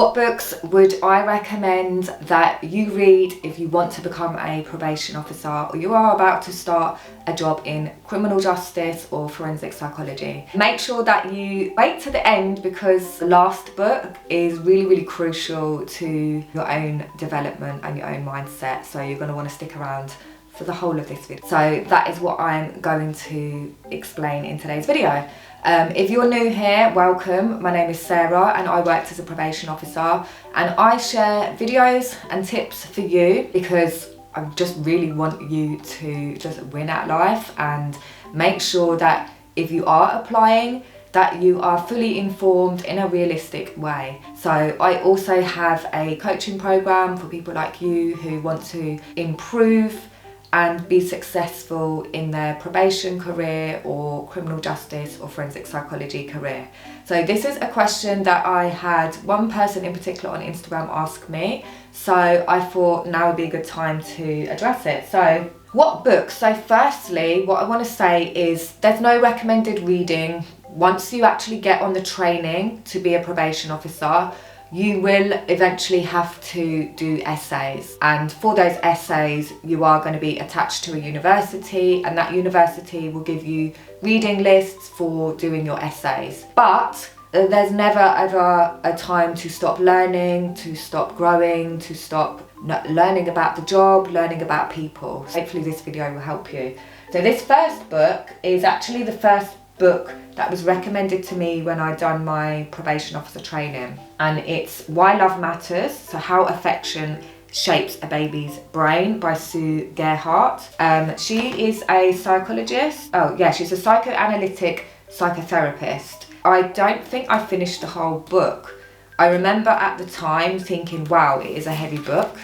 What books would I recommend that you read if you want to become a probation officer or you are about to start a job in criminal justice or forensic psychology? Make sure that you wait to the end because the last book is really crucial to your own development and your own mindset. So you're going to want to stick around for the whole of this video. So that is what I'm going to explain in today's video. If you're new here, welcome. My name is Sarah and I worked as a probation officer, and I share videos and tips for you because I just really want you to just win at life and make sure that if you are applying, that you are fully informed in a realistic way. So I also have a coaching program for people like you who want to improve and be successful in their probation career or criminal justice or forensic psychology career. So this is a question that I had one person in particular on Instagram ask me, so I thought now would be a good time to address it. So what books? So firstly, what I want to say is there's no recommended reading. Once you actually get on the training to be a probation officer, you will eventually have to do essays, and for those essays you are going to be attached to a university, and that university will give you reading lists for doing your essays. But there's never ever a time to stop learning, to stop growing, to stop learning about the job, learning about people. Hopefully this video will help you. So this first book is actually the first book that was recommended to me when I'd done my probation officer training, and it's Why Love Matters, so How Affection Shapes a Baby's Brain by Sue Gerhardt. She is a psychologist. She's a psychoanalytic psychotherapist. I don't think I finished the whole book. I remember at the time thinking, wow, it is a heavy book.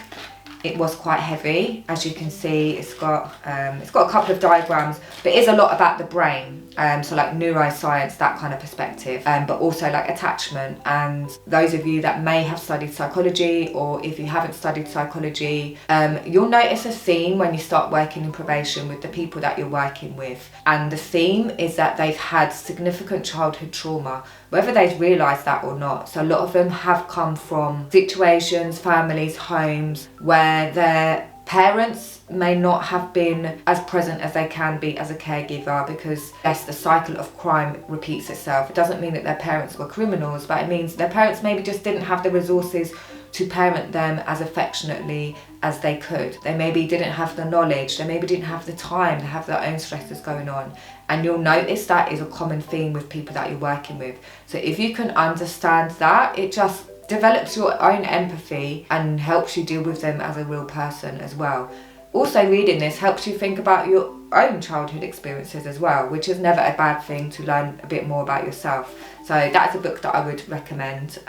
It was quite heavy. As you can see, it's got a couple of diagrams, but it is a lot about the brain. So like neuroscience, that kind of perspective, but also like attachment. And those of you that may have studied psychology, or if you haven't studied psychology, you'll notice a theme when you start working in probation with the people that you're working with. And the theme is that they've had significant childhood trauma, whether they've realised that or not. So a lot of them have come from situations, families, homes, where their parents may not have been as present as they can be as a caregiver, because yes, the cycle of crime repeats itself. It doesn't mean that their parents were criminals, but it means their parents maybe just didn't have the resources to parent them as affectionately as they could. They maybe didn't have the knowledge, they maybe didn't have the time, they have their own stresses going on. And you'll notice that is a common theme with people that you're working with. So if you can understand that, it just develops your own empathy and helps you deal with them as a real person as well. Also, reading this helps you think about your own childhood experiences as well, which is never a bad thing to learn a bit more about yourself. So that's a book that I would recommend.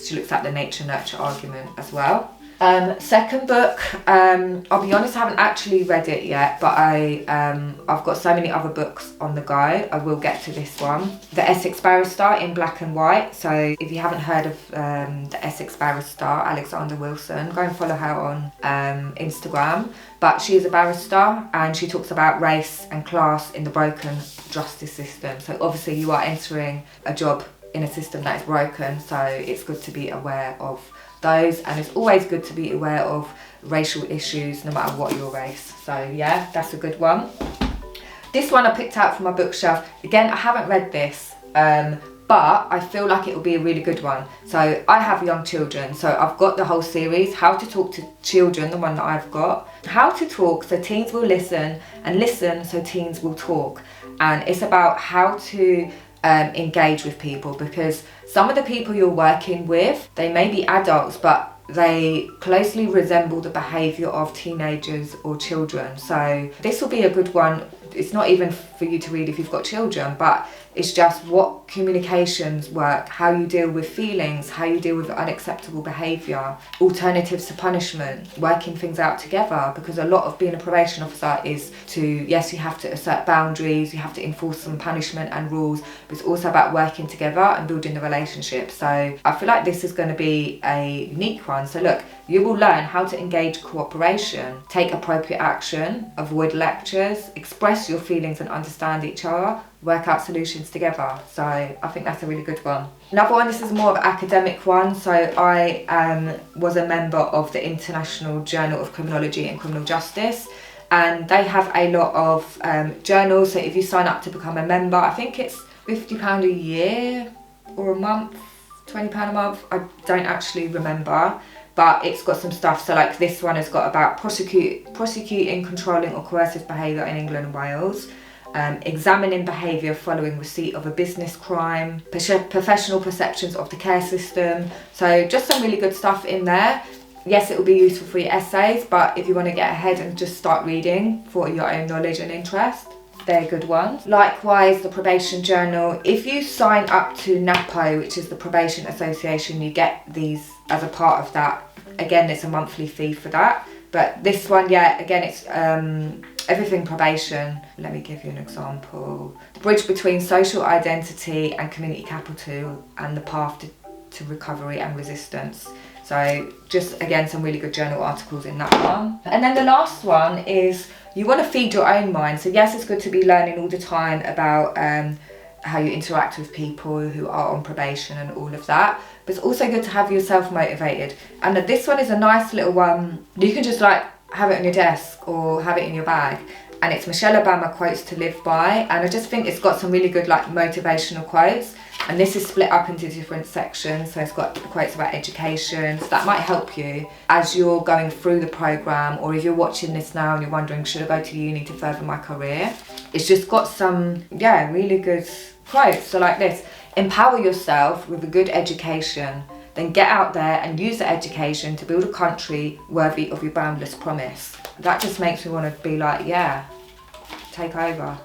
She looks at the nature-nurture argument as well. Second book, I'll be honest, I haven't actually read it yet, but I've got so many other books on the go. I will get to this one. The Essex Barrister in Black and White. So if you haven't heard of the Essex Barrister, Alexandra Wilson, go and follow her on Instagram. But she is a barrister and she talks about race and class in the broken justice system. So obviously you are entering a job in a system that is broken, so it's good to be aware of those, and it's always good to be aware of racial issues no matter what your race. So yeah, that's a good one. This one I picked out from my bookshelf. Again, I haven't read this, but I feel like it will be a really good one. So I have young children, so I've got the whole series, How to Talk to Children, the one that I've got. How to talk so teens will listen, and listen so teens will talk. And it's about how to engage with people, because some of the people you're working with, they may be adults, but they closely resemble the behaviour of teenagers or children. So this will be a good one. It's not even for you to read if you've got children, but it's just what communications work, how you deal with feelings, how you deal with unacceptable behaviour, alternatives to punishment, working things out together, because a lot of being a probation officer is to, yes, you have to assert boundaries, you have to enforce some punishment and rules, but it's also about working together and building the relationship. So I feel like this is going to be a unique one. So look, you will learn how to engage cooperation, take appropriate action, avoid lectures, express your feelings and understand each other, work out solutions together. So I think that's a really good one. Another one, this is more of an academic one. So I was a member of the International Journal of Criminology and Criminal Justice, and they have a lot of journals. So if you sign up to become a member, I think it's £50 a year or a month, £20 a month, I don't actually remember, but it's got some stuff. So like this one has got about prosecuting, controlling or coercive behaviour in England and Wales, examining behaviour following receipt of a business crime, professional perceptions of the care system. So just some really good stuff in there. Yes, it will be useful for your essays, but if you want to get ahead and just start reading for your own knowledge and interest, they're good ones. Likewise, the Probation Journal. If you sign up to NAPO, which is the Probation Association, you get these as a part of that. Again, it's a monthly fee for that. But this one, yeah, again, it's everything probation. Let me give you an example. The bridge between social identity and community capital and the path to recovery and resistance. So just, again, some really good journal articles in that one. And then the last one is you want to feed your own mind. So yes, it's good to be learning all the time about how you interact with people who are on probation and all of that. But it's also good to have yourself motivated. And this one is a nice little one. You can just like have it on your desk or have it in your bag. And it's Michelle Obama quotes to live by. And I just think it's got some really good like motivational quotes. And this is split up into different sections. So it's got quotes about education. So that might help you as you're going through the programme, or if you're watching this now and you're wondering, should I go to uni to further my career? It's just got some, yeah, really good quotes. So like this: empower yourself with a good education, then get out there and use the education to build a country worthy of your boundless promise. That just makes me want to be like, yeah, take over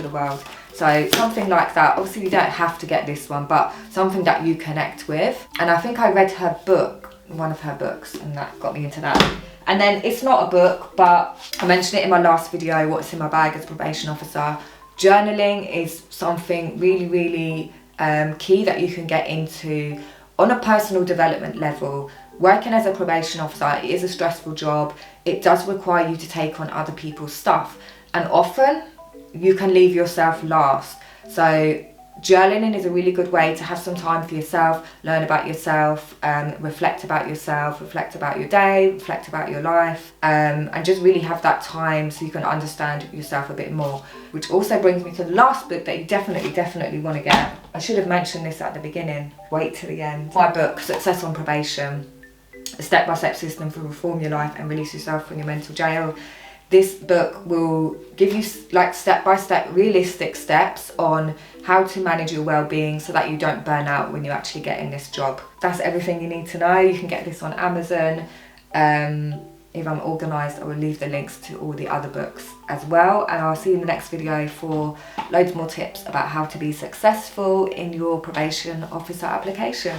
the world. So something like that. Obviously you don't have to get this one, but something that you connect with. And I think I read her book, one of her books, and that got me into that. And then it's not a book, but I mentioned it in my last video, what's in my bag as a probation officer. Journaling is something really, really key that you can get into on a personal development level. Working as a probation officer, it is a stressful job. It does require you to take on other people's stuff. And often you can leave yourself last. So journaling is a really good way to have some time for yourself, learn about yourself, reflect about yourself, reflect about your day, reflect about your life, and just really have that time so you can understand yourself a bit more. Which also brings me to the last book that you definitely want to get. I should have mentioned this at the beginning. Wait till the end. My book, Success on Probation, a step-by-step system to reform your life and release yourself from your mental jail. This book will give you like step-by-step realistic steps on how to manage your well-being so that you don't burn out when you actually get in this job. That's everything you need to know. You can get this on Amazon. If I'm organised, I will leave the links to all the other books as well. And I'll see you in the next video for loads more tips about how to be successful in your probation officer application.